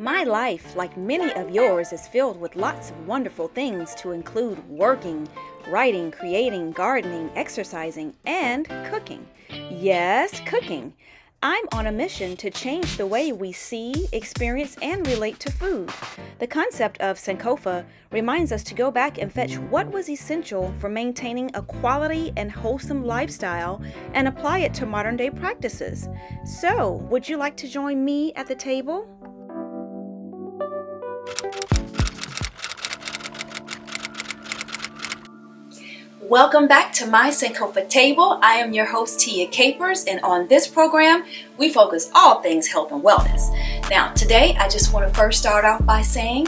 My life, like many of yours, is filled with lots of wonderful things to include working, writing, creating, gardening, exercising, and cooking. Yes, cooking. I'm on a mission to change the way we see, experience, and relate to food. The concept of Sankofa reminds us to go back and fetch what was essential for maintaining a quality and wholesome lifestyle and apply it to modern day practices. So, would you like to join me at the table? Welcome back to my Sankofa table. I am your host, Tia Capers, and on this program, we focus all things health and wellness. Now, today, I just want to first start off by saying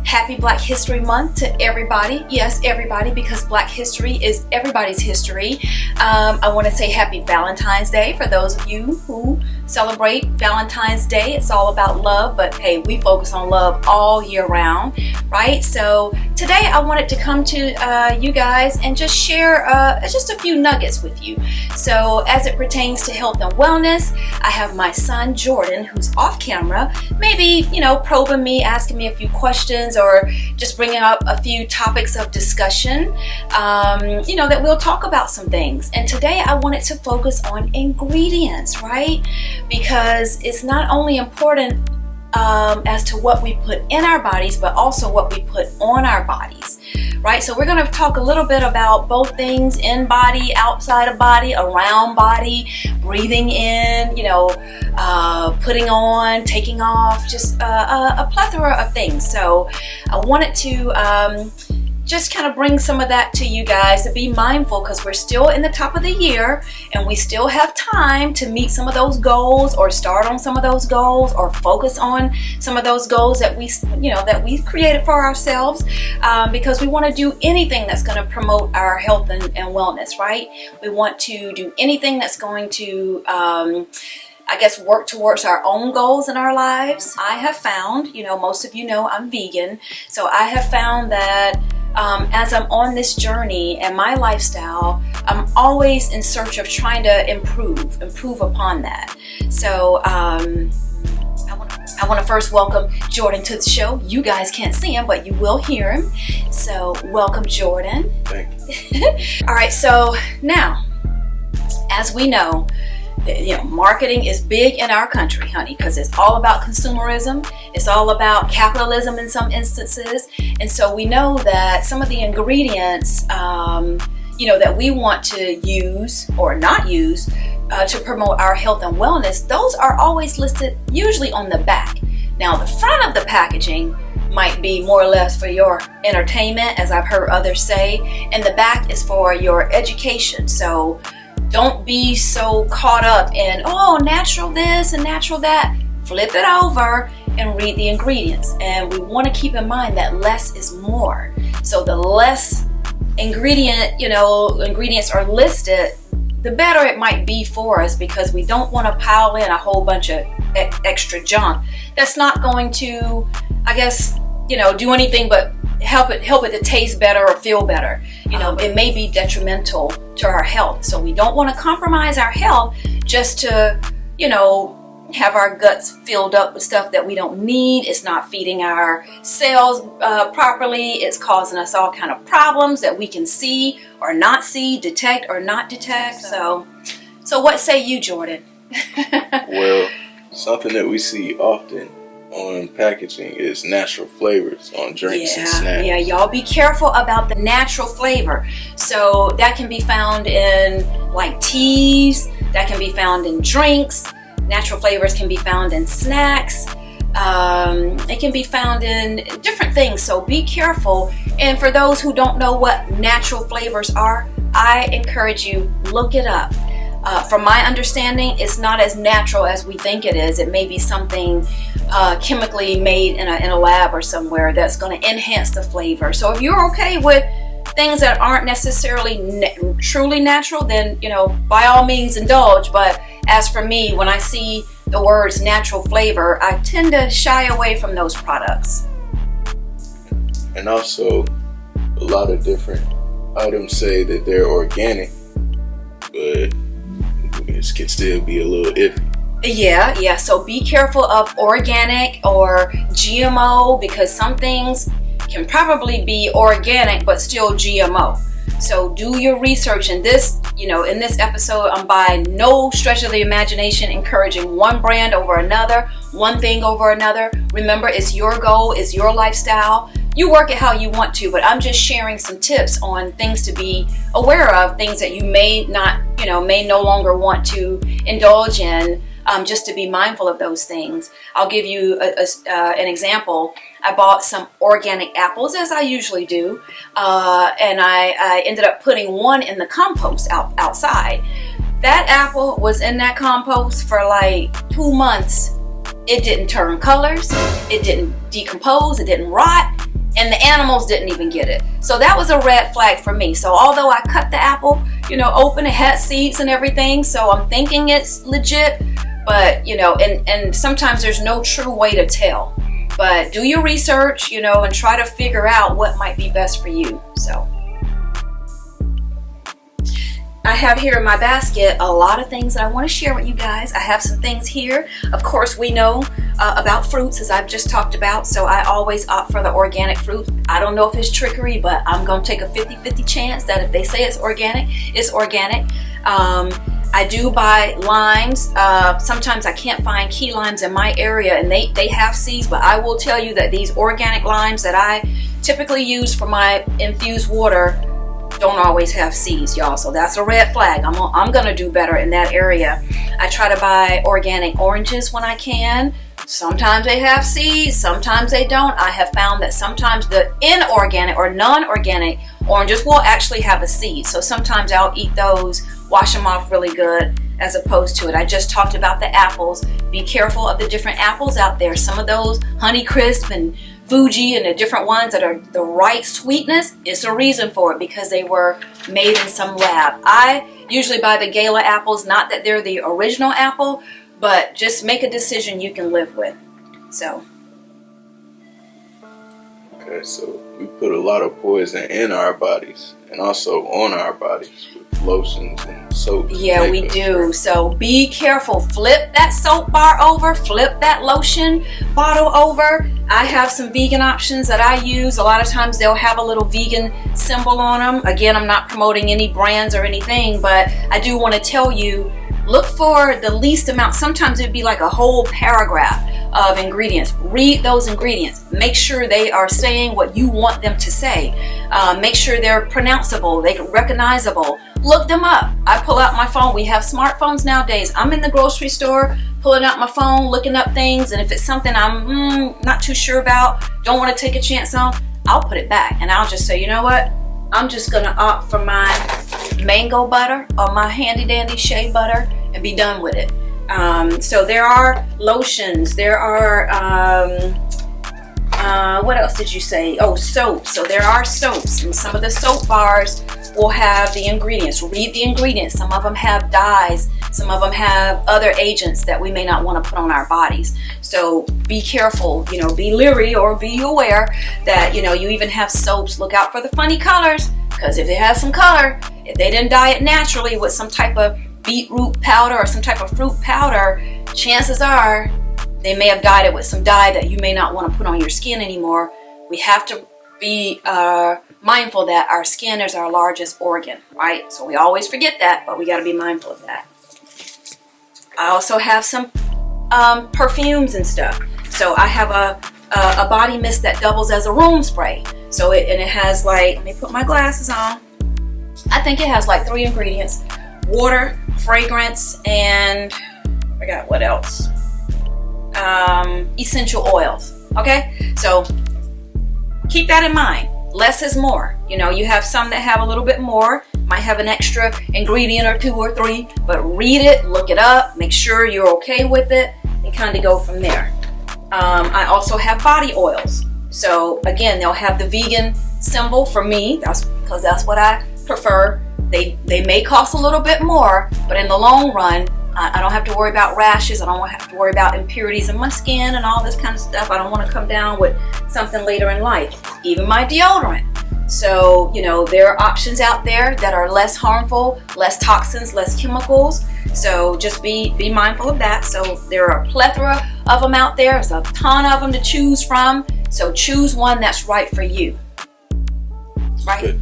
Happy Black History Month to everybody. Yes, everybody, because Black history is everybody's history. I want to say Happy Valentine's Day for those of you who celebrate Valentine's Day. It's all about love, but hey, we focus on love all year round, right? So today I wanted to come to you guys and just share just a few nuggets with you. So as it pertains to health and wellness, I have my son Jordan, who's off camera, maybe, probing me, asking me a few questions, or just bringing up a few topics of discussion, that we'll talk about some things. And today I wanted to focus on ingredients, right? Because it's not only important as to what we put in our bodies, but also what we put on our bodies, right? So we're going to talk a little bit about both things: in body, outside of body, around body, breathing in, putting on, taking off, just a plethora of things. So I wanted to just kind of bring some of that to you guys, to be mindful, because we're still in the top of the year and we still have time to meet some of those goals, or start on some of those goals, or focus on some of those goals that we created for ourselves, because we want to do anything that's going to promote our health and wellness, right? We want to do anything that's going to work towards our own goals in our lives. I have found, most of you know I'm vegan, so I have found that as I'm on this journey and my lifestyle, I'm always in search of trying to improve upon that. So I want to first welcome Jordan to the show. You guys can't see him, but you will hear him. So welcome, Jordan. Thank you. All right, so now, as we know, marketing is big in our country, honey, because it's all about consumerism. It's all about capitalism in some instances. And so we know that some of the ingredients, that we want to use or not use to promote our health and wellness, those are always listed usually on the back. Now, the front of the packaging might be more or less for your entertainment, as I've heard others say, and the back is for your education. So don't be so caught up in, natural this and natural that. Flip it over and read the ingredients. And we want to keep in mind that less is more. So the less ingredients are listed, the better it might be for us, because we don't want to pile in a whole bunch of extra junk that's not going to, do anything but help it to taste better or feel better. It may be detrimental to our health. So we don't want to compromise our health just to, have our guts filled up with stuff that we don't need. It's not feeding our cells properly. It's causing us all kind of problems that we can see or not see, detect or not detect. So what say you, Jordan? Well, something that we see often on packaging is natural flavors on drinks and snacks. Yeah, y'all be careful about the natural flavor. So that can be found in like teas, that can be found in drinks. Natural flavors can be found in snacks. It can be found in different things. So be careful. And for those who don't know what natural flavors are, I encourage you, look it up. From my understanding, it's not as natural as we think it is. It may be something chemically made in a lab or somewhere that's going to enhance the flavor. So if you're okay with things that aren't necessarily truly natural, then by all means indulge. But as for me, when I see the words natural flavor, I tend to shy away from those products. And also, a lot of different items say that they're organic, but it can still be a little iffy. Yeah. So be careful of organic or GMO, because some things can probably be organic but still GMO. So do your research. In this, in this episode, I'm by no stretch of the imagination encouraging one brand over another, one thing over another. Remember, it's your goal, it's your lifestyle. You work it how you want to, but I'm just sharing some tips on things to be aware of, things that you may not, may no longer want to indulge in, just to be mindful of those things. I'll give you an example. I bought some organic apples, as I usually do, and I ended up putting one in the compost outside. That apple was in that compost for like 2 months. It didn't turn colors, it didn't decompose, it didn't rot, and the animals didn't even get it. So that was a red flag for me. So although I cut the apple, open, it had seeds and everything, so I'm thinking it's legit, but, and sometimes there's no true way to tell. But do your research, and try to figure out what might be best for you. So I have here in my basket a lot of things that I want to share with you guys. I have some things here. Of course, we know about fruits, as I've just talked about, so I always opt for the organic fruit. I don't know if it's trickery, but I'm going to take a 50-50 chance that if they say it's organic, it's organic. I do buy limes. Sometimes I can't find key limes in my area, and they have seeds, but I will tell you that these organic limes that I typically use for my infused water don't always have seeds, y'all. So that's a red flag. I'm gonna do better in that area. I try to buy organic oranges when I can. Sometimes they have seeds, sometimes they don't. I have found that sometimes the inorganic or non-organic oranges will actually have a seed. So sometimes I'll eat those, wash them off really good, as opposed to it. I just talked about the apples. Be careful of the different apples out there. Some of those Honeycrisp and Fuji and the different ones that are the right sweetness, it's a reason for it, because they were made in some lab. I usually buy the Gala apples, not that they're the original apple, but just make a decision you can live with. So. Okay, so we put a lot of poison in our bodies and also on our bodies with lotions and soaps. Yeah, we do. So be careful. Flip that soap bar over, flip that lotion bottle over. I have some vegan options that I use. A lot of times they'll have a little vegan symbol on them. Again, I'm not promoting any brands or anything, but I do want to tell you, look for the least amount. Sometimes it'd be like a whole paragraph of ingredients. Read those ingredients. Make sure they are saying what you want them to say. Make sure they're pronounceable, they're recognizable. Look them up. I pull out my phone. We have smartphones nowadays. I'm in the grocery store, pulling out my phone, looking up things, and if it's something I'm not too sure about, don't want to take a chance on, I'll put it back and I'll just say, you know what? I'm just gonna opt for my mango butter or my handy dandy shea butter and be done with it. So there are lotions, there are what else did you say? Oh, soaps. So there are soaps, and some of the soap bars will have the ingredients. Read the ingredients. Some of them have dyes, some of them have other agents that we may not want to put on our bodies. So be careful, be leery or be aware that, you even have soaps. Look out for the funny colors, because if it has some color, if they didn't dye it naturally with some type of beetroot powder or some type of fruit powder, chances are they may have dyed it with some dye that you may not want to put on your skin anymore. We have to be mindful that our skin is our largest organ, right? So we always forget that, but we got to be mindful of that. I also have some perfumes and stuff. So I have a body mist that doubles as a room spray. So it has like, let me put my glasses on. I think it has like 3 ingredients: water, fragrance, and I forgot what else. Essential oils. Okay, so keep that in mind. Less is more. You have some that have a little bit more, might have an extra ingredient or 2 or 3, but read it, look it up, make sure you're okay with it, and kind of go from there. I also have body oils. So again, they'll have the vegan symbol for me. That's because that's what I prefer. They may cost a little bit more, but in the long run, I don't have to worry about rashes. I don't have to worry about impurities in my skin and all this kind of stuff. I don't want to come down with something later in life. Even my deodorant. So, there are options out there that are less harmful, less toxins, less chemicals. So just be mindful of that. So there are a plethora of them out there. There's a ton of them to choose from. So choose one that's right for you. Right? Good.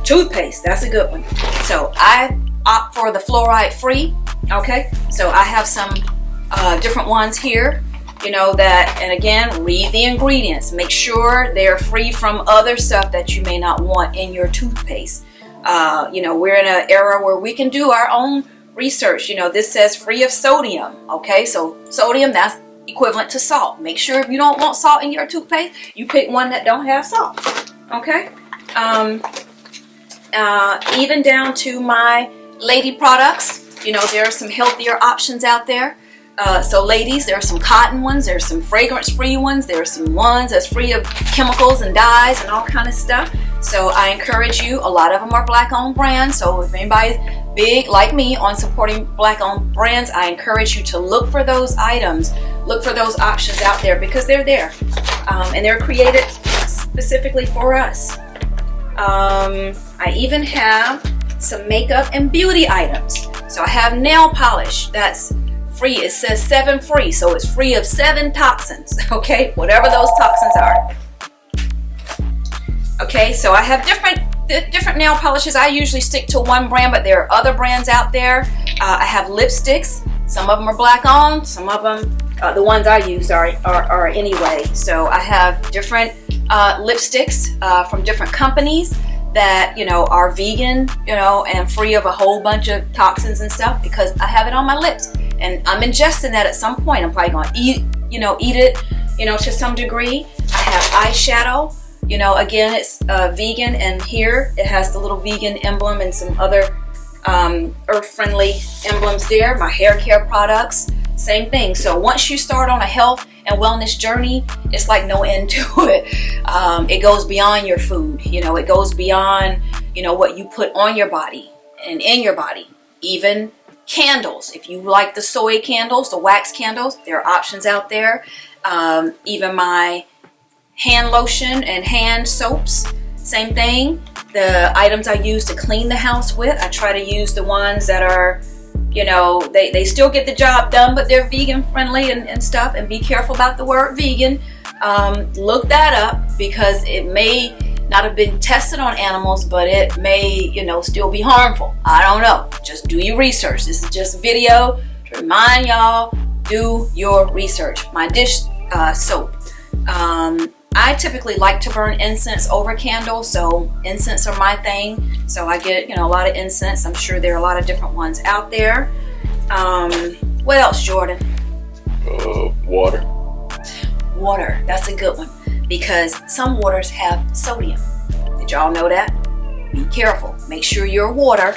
Toothpaste, that's a good one. So I opt for the fluoride free. Okay, so I have some different ones here. And again, read the ingredients. Make sure they're free from other stuff that you may not want in your toothpaste. We're in an era where we can do our own research. This says free of sodium. Okay, so sodium, that's equivalent to salt. Make sure if you don't want salt in your toothpaste, you pick one that don't have salt. Okay, even down to my lady products. There are some healthier options out there. So ladies, there are some cotton ones, there's some fragrance-free ones, there are some ones that's free of chemicals and dyes and all kind of stuff. So I encourage you, a lot of them are black-owned brands, so if anybody's big like me on supporting black-owned brands, I encourage you to look for those items, look for those options out there because they're there. And they're created specifically for us. I even have some makeup and beauty items. So I have nail polish that's free. It says 7 free, so it's free of 7 toxins. Okay, whatever those toxins are. Okay, so I have different nail polishes. I usually stick to one brand, but there are other brands out there. I have lipsticks. Some of them are black owned. Some of them, the ones I use are anyway. So I have different lipsticks from different companies that are vegan, and free of a whole bunch of toxins and stuff because I have it on my lips. And I'm ingesting that at some point. I'm probably going to eat it, to some degree. I have eyeshadow. Again, it's vegan, and here it has the little vegan emblem and some other earth-friendly emblems there. My hair care products, same thing. So once you start on a health and wellness journey, it's like no end to it. It goes beyond your food. It goes beyond, what you put on your body and in your body. Even candles. If you like the soy candles, the wax candles, there are options out there. Even my hand lotion and hand soaps, same thing. The items I use to clean the house with, I try to use the ones that are, they still get the job done, but they're vegan friendly and stuff. And be careful about the word vegan. Look that up because it may not have been tested on animals, but it may, still be harmful. I don't know. Just do your research. This is just a video to remind y'all, do your research. My dish soap. I typically like to burn incense over candles, so incense are my thing. So I get, a lot of incense. I'm sure there are a lot of different ones out there. What else, Jordan? Water. Water, that's a good one because some waters have sodium. Did y'all know that? Be careful. Make sure your water,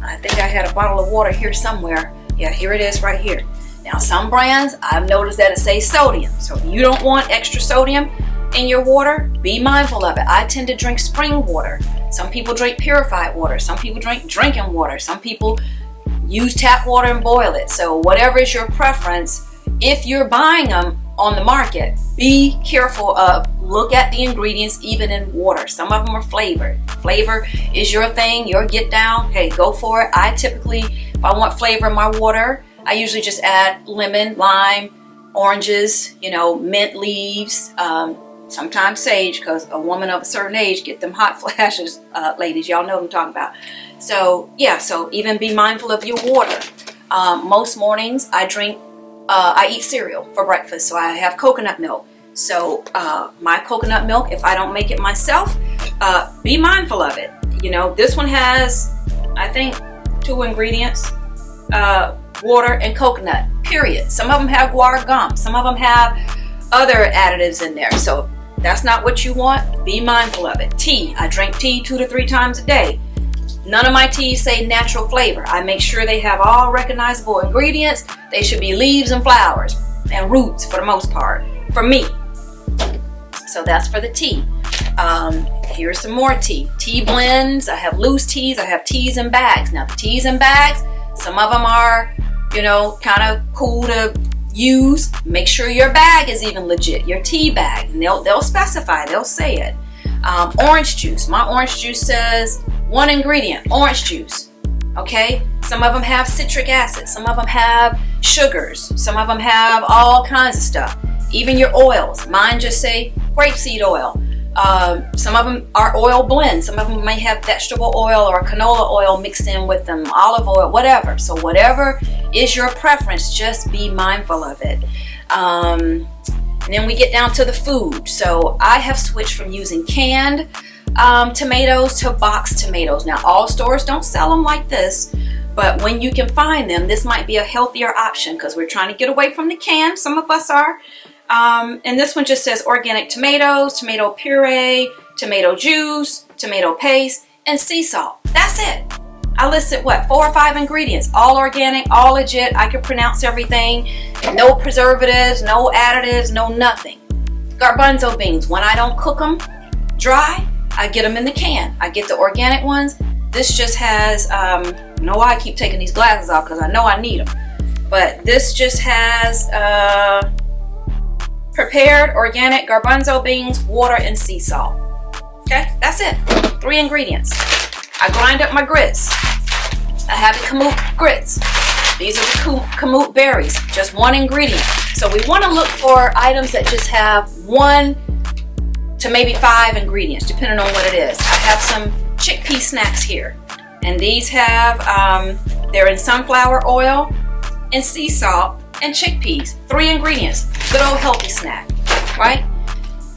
I think I had a bottle of water here somewhere. Yeah, here it is right here. Now some brands, I've noticed that it says sodium. So if you don't want extra sodium in your water, be mindful of it. I tend to drink spring water. Some people drink purified water. Some people drink drinking water. Some people use tap water and boil it. So whatever is your preference, if you're buying them on the market, be careful of, look at the ingredients even in water. Some of them are flavored. Flavor is your thing, your get down. Hey, go for it. I typically, if I want flavor in my water, I usually just add lemon, lime, oranges, mint leaves, sometimes sage, because a woman of a certain age get them hot flashes, ladies. Y'all know what I'm talking about. So yeah, so even be mindful of your water. Most mornings I eat cereal for breakfast, so I have coconut milk. So my coconut milk, if I don't make it myself, be mindful of it. This one has, I think, 2 ingredients, water and coconut, period. Some of them have guar gum. Some of them have other additives in there. So that's not what you want. Be mindful of it. Tea. I drink tea 2 to 3 times a day. None of my teas say natural flavor. I make sure they have all recognizable ingredients. They should be leaves and flowers and roots for the most part, for me. So that's for the tea. Here's some more tea. Tea blends. I have loose teas. I have teas in bags. Now the teas in bags, some of them are, kind of cool to use. Make sure your bag is even legit, your tea bag. And they'll specify, they'll say it. Orange juice. My orange juice says 1 ingredient, orange juice. Okay, some of them have citric acid, some of them have sugars, some of them have all kinds of stuff. Even your oils, mine just say grapeseed oil. Some of them are oil blends. Some of them may have vegetable oil or canola oil mixed in with them, olive oil, whatever. So whatever is your preference, just be mindful of it. And then we get down to the food. So I have switched from using canned tomatoes to boxed tomatoes. Now, all stores don't sell them like this, but when you can find them, this might be a healthier option because we're trying to get away from the can. Some of us are. And this one just says organic tomatoes, tomato puree, tomato juice, tomato paste, and sea salt. That's it. I listed 4 or 5 ingredients, all organic, all legit. I can pronounce everything. No preservatives, no additives, no nothing. Garbanzo beans, when I don't cook them dry, I get them in the can. I get the organic ones. This just has, I don't know why I keep taking these glasses off because I know I need them. But this just has prepared organic garbanzo beans, water, and sea salt. Okay, that's it. 3 ingredients. I grind up my grits. I have the kamut grits. These are the kamut berries. Just 1 ingredient. So we want to look for items that just have 1 to maybe 5 ingredients, depending on what it is. I have some chickpea snacks here. And these have, they're in sunflower oil and sea salt and chickpeas. 3 ingredients. Good old healthy snack, right?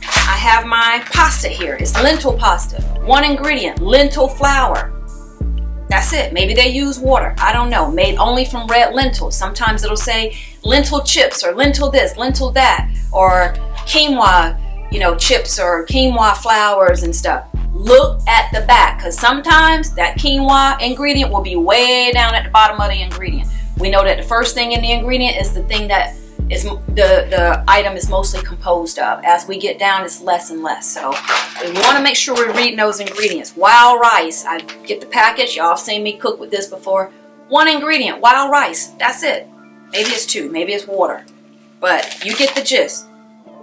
I have my pasta here. It's lentil pasta. 1 ingredient, lentil flour. That's it. Maybe they use water. I don't know. Made only from red lentils. Sometimes it'll say lentil chips or lentil this, lentil that, or quinoa, chips or quinoa flours and stuff. Look at the back because sometimes that quinoa ingredient will be way down at the bottom of the ingredient. We know that the first thing in the ingredient is the thing that is the item is mostly composed of. As we get down, it's less and less. So we want to make sure we're reading those ingredients. Wild rice. I get the package. Y'all have seen me cook with this before. 1 ingredient, wild rice. That's it. Maybe it's 2. Maybe it's water. But you get the gist.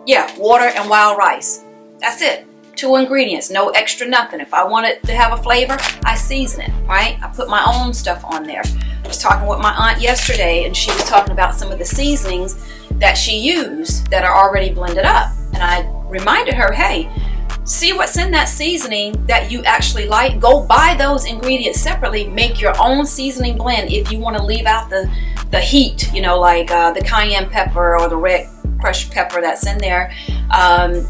Yeah, water and wild rice. That's it. 2 ingredients. No extra nothing. If I want it to have a flavor, I season it, right? I put my own stuff on there. I was talking with my aunt yesterday, and she was talking about some of the seasonings that she used that are already blended up. And I reminded her, hey, see what's in that seasoning that you actually like. Go buy those ingredients separately. Make your own seasoning blend if you want to leave out the heat, like the cayenne pepper or the red crushed pepper that's in there.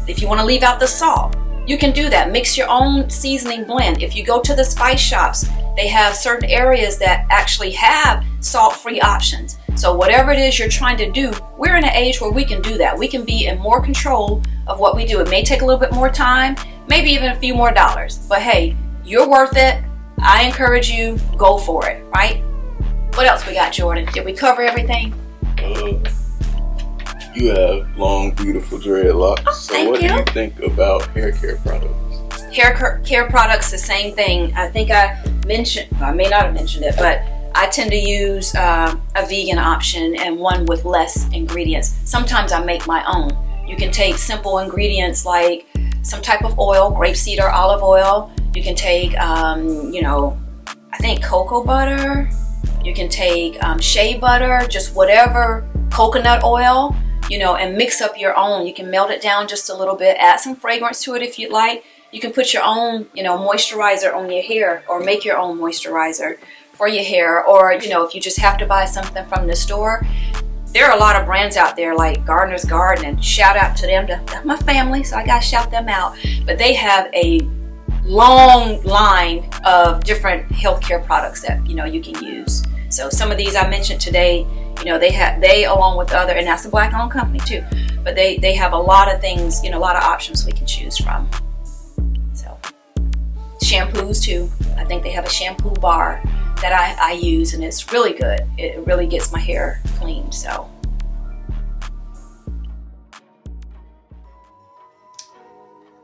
If you want to leave out the salt, you can do that. Mix your own seasoning blend. If you go to the spice shops, they have certain areas that actually have salt-free options. So whatever it is you're trying to do, we're in an age where we can do that. We can be in more control of what we do. It may take a little bit more time, maybe even a few more dollars. But hey, you're worth it. I encourage you, go for it, right? What else we got, Jordan? Did we cover everything? You have long, beautiful dreadlocks. Oh, so what do you think about hair care products? Hair care products, the same thing. I think I may not have mentioned it, but I tend to use a vegan option and one with less ingredients. Sometimes I make my own. You can take simple ingredients like some type of oil, grapeseed or olive oil. You can take, I think cocoa butter. You can take shea butter, just whatever, coconut oil, and mix up your own. You can melt it down just a little bit, add some fragrance to it if you'd like. You can put your own, moisturizer on your hair or make your own moisturizer for your hair. Or, if you just have to buy something from the store, there are a lot of brands out there like Gardener's Garden, and shout out to them. That's my family, so I got to shout them out. But they have a long line of different healthcare products that, you can use. So some of these I mentioned today, they along with other, and that's a black-owned company too, but they have a lot of things, a lot of options we can choose from. So shampoos too. I think they have a shampoo bar that I use, and it's really good. It really gets my hair cleaned. So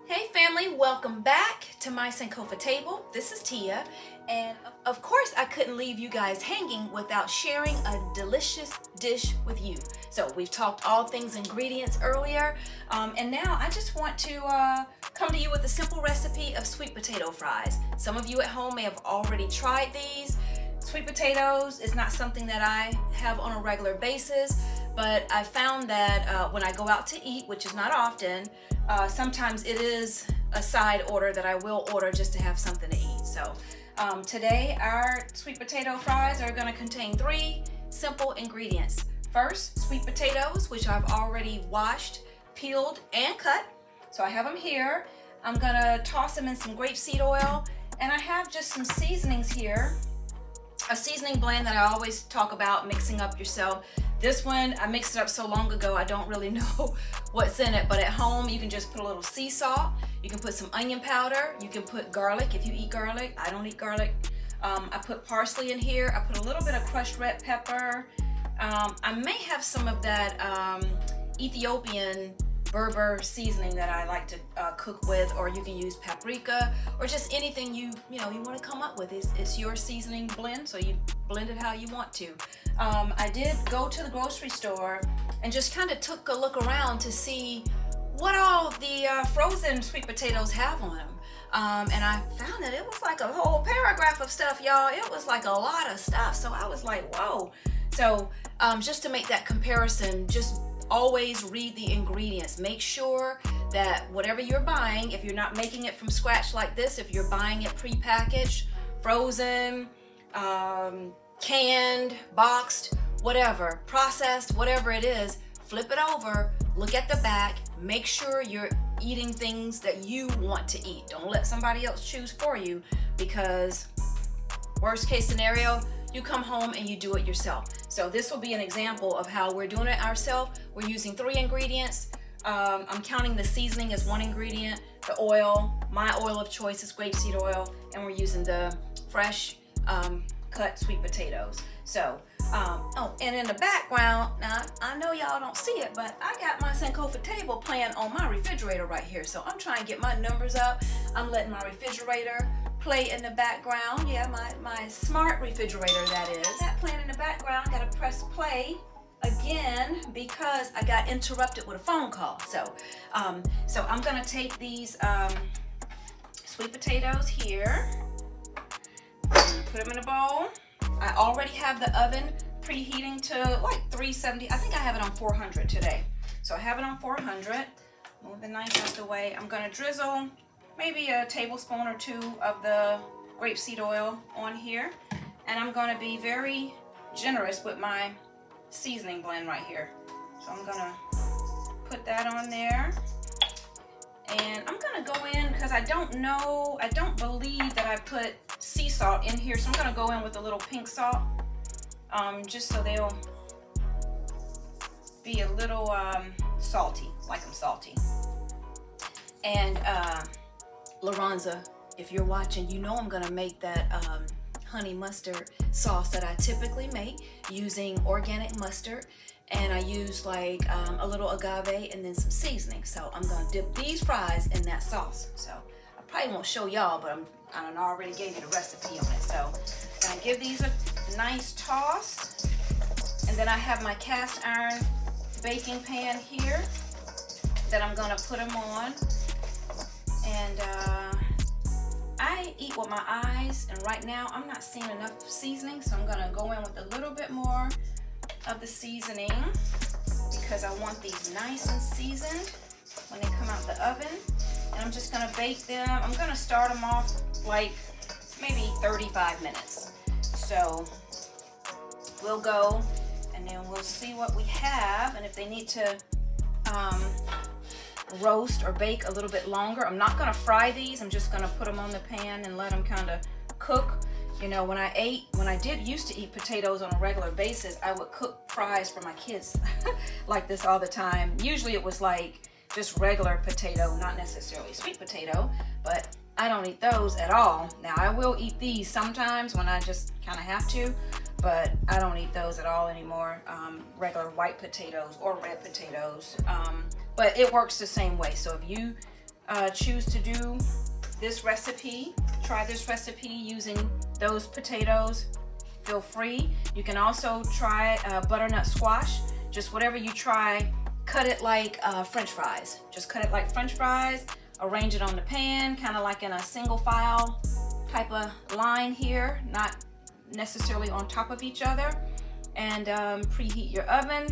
hey family, welcome back. to my Sankofa table. This is Tia, and of course I couldn't leave you guys hanging without sharing a delicious dish with you. So we've talked all things ingredients earlier, and now I just want to come to you with a simple recipe of sweet potato fries. Some of you at home may have already tried these. Sweet potatoes is not something that I have on a regular basis, but I found that when I go out to eat, which is not often, sometimes it is a side order that I will order just to have something to eat. So today our sweet potato fries are going to contain 3 simple ingredients. First, sweet potatoes, which I've already washed, peeled, and cut. So I have them here. I'm going to toss them in some grapeseed oil, and I have just some seasonings here. A seasoning blend that I always talk about mixing up yourself. This one, I mixed it up so long ago, I don't really know what's in it, but at home you can just put a little sea salt. You can put some onion powder. You can put garlic if you eat garlic. I don't eat garlic. I put parsley in here. I put a little bit of crushed red pepper. I may have some of that Ethiopian Berber seasoning that I like to cook with, or you can use paprika or just anything you want to come up with. It's your seasoning blend, so you blend it how you want to. I did go to the grocery store and just kind of took a look around to see what all the frozen sweet potatoes have on them. And I found that it was like a whole paragraph of stuff, y'all. It was like a lot of stuff. So I was like, whoa. So just to make that comparison, just always read the ingredients. Make sure that whatever you're buying, if you're not making it from scratch like this, if you're buying it pre-packaged, frozen, canned, boxed, whatever, processed, whatever it is, flip it over, look at the back, make sure you're eating things that you want to eat. Don't let somebody else choose for you, because worst case scenario, you come home and you do it yourself. So this will be an example of how we're doing it ourselves. We're using 3 ingredients. I'm counting the seasoning as 1 ingredient, the oil, my oil of choice is grapeseed oil, and we're using the fresh cut sweet potatoes. So, oh, and in the background, now I know y'all don't see it, but I got my Sankofa table playing on my refrigerator right here. So I'm trying to get my numbers up. I'm letting my refrigerator play in the background. Yeah, my smart refrigerator, that is. That playing in the background, gotta press play again because I got interrupted with a phone call. So I'm gonna take these sweet potatoes here, put them in a bowl. I already have the oven preheating to like 370. I think I have it on 400 today. So I have it on 400. Move the knife out the way. I'm gonna drizzle maybe a tablespoon or 2 of the grapeseed oil on here. And I'm gonna be very generous with my seasoning blend right here. So I'm gonna put that on there. And I'm gonna go in, because I don't believe that I put sea salt in here. So I'm gonna go in with a little pink salt, just so they'll be a little salty, like I'm salty. And Lorenza, if you're watching, you know I'm gonna make that honey mustard sauce that I typically make using organic mustard, and I use like a little agave and then some seasoning. So I'm gonna dip these fries in that sauce. So I probably won't show y'all, but I don't know, I already gave you the recipe on it. So I'm gonna give these a nice toss, and then I have my cast iron baking pan here that I'm gonna put them on. And I eat with my eyes, and right now I'm not seeing enough seasoning, so I'm gonna go in with a little bit more of the seasoning because I want these nice and seasoned when they come out the oven. And I'm just gonna bake them. I'm gonna start them off like maybe 35 minutes. So we'll go and then we'll see what we have, and if they need to roast or bake a little bit longer. I'm not gonna fry these. I'm just gonna put them on the pan and let them kind of cook. You know, when I did used to eat potatoes on a regular basis, I would cook fries for my kids like this all the time. Usually it was like just regular potato, not necessarily sweet potato, but I don't eat those at all. Now I will eat these sometimes when I just kind of have to, but I don't eat those at all anymore. Regular white potatoes or red potatoes. But it works the same way. So if you choose to do this recipe. Try this recipe using those potatoes. Feel free. You can also try butternut squash. Just whatever you try, cut it like French fries. Just cut it like French fries. Arrange it on the pan, kind of like in a single file type of line here, not necessarily on top of each other. And preheat your oven,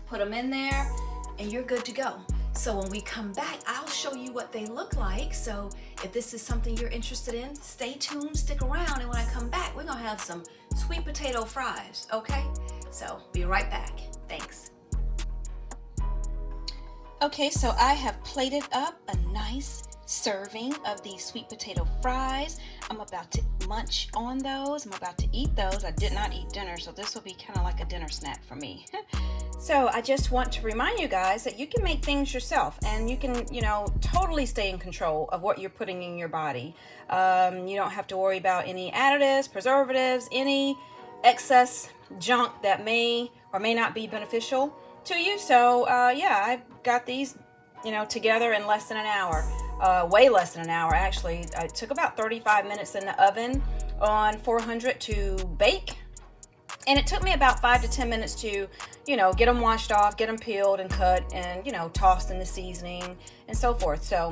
put them in there, and you're good to go. So when we come back, I'll show you what they look like. So if this is something you're interested in, stay tuned, stick around, and when I come back, we're gonna have some sweet potato fries, okay? So be right back. Thanks. Okay, so I have plated up a nice serving of these sweet potato fries. I'm about to munch on those. I'm about to eat those. I did not eat dinner, so this will be kind of like a dinner snack for me. So I just want to remind you guys that you can make things yourself, and you can, totally stay in control of what you're putting in your body. You don't have to worry about any additives, preservatives, any excess junk that may or may not be beneficial to you. So yeah, I got these, together in less than an hour. Way less than an hour, actually. It took about 35 minutes in the oven on 400 to bake. And it took me about 5 to 10 minutes to, get them washed off, get them peeled and cut and, tossed in the seasoning and so forth. So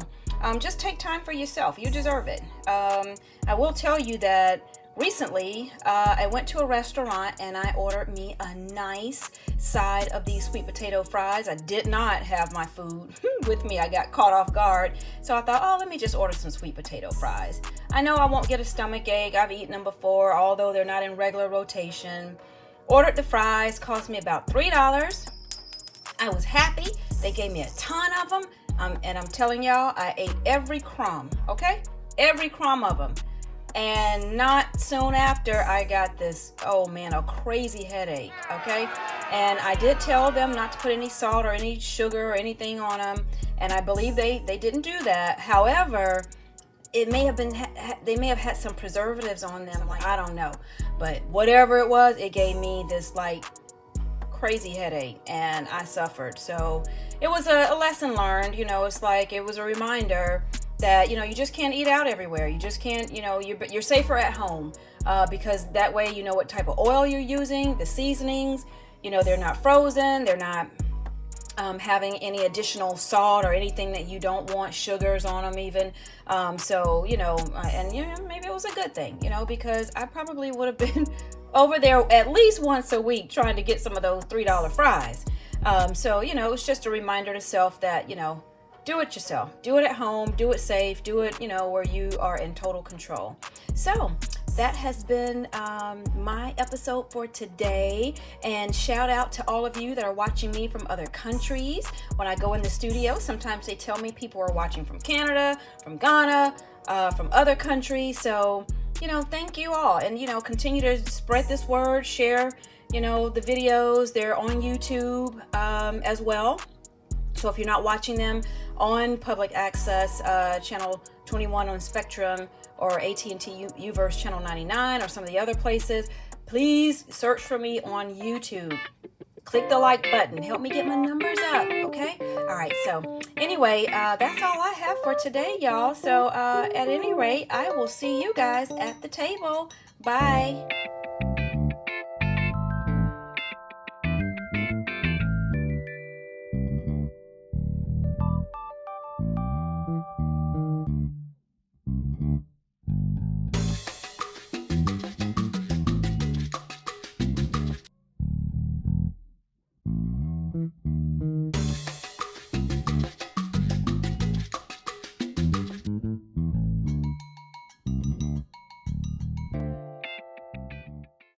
just take time for yourself. You deserve it. I will tell you that recently, I went to a restaurant and I ordered me a nice side of these sweet potato fries. I did not have my food with me. I got caught off guard. So I thought, let me just order some sweet potato fries. I know I won't get a stomach ache. I've eaten them before, although they're not in regular rotation. Ordered the fries, cost me about $3. I was happy. They gave me a ton of them. And I'm telling y'all, I ate every crumb, okay? Every crumb of them. And not soon after, I got this, a crazy headache, okay? And I did tell them not to put any salt or any sugar or anything on them, and I believe they didn't do that. However, it may have been, they may have had some preservatives on them, I don't know. But whatever it was, it gave me this, crazy headache, and I suffered. So it was a lesson learned, it's it was a reminder that you just can't eat out everywhere. You just can't, you're safer at home, because that way you know what type of oil you're using, the seasonings, they're not frozen, they're not having any additional salt or anything that you don't want, sugars on them even. So maybe it was a good thing, because I probably would have been over there at least once a week trying to get some of those $3 fries. So it's just a reminder to self that do it yourself. Do it at home. Do it safe. Do it, where you are in total control. So that has been my episode for today. And shout out to all of you that are watching me from other countries. When I go in the studio, sometimes they tell me people are watching from Canada, from Ghana, from other countries. So, thank you all. And, continue to spread this word, share, the videos. They're on YouTube as well. So if you're not watching them on public access, channel 21 on Spectrum or AT&T Uverse channel 99 or some of the other places, please search for me on YouTube. Click the like button. Help me get my numbers up, okay? All right, so anyway, that's all I have for today, y'all. So at any rate, I will see you guys at the table. Bye.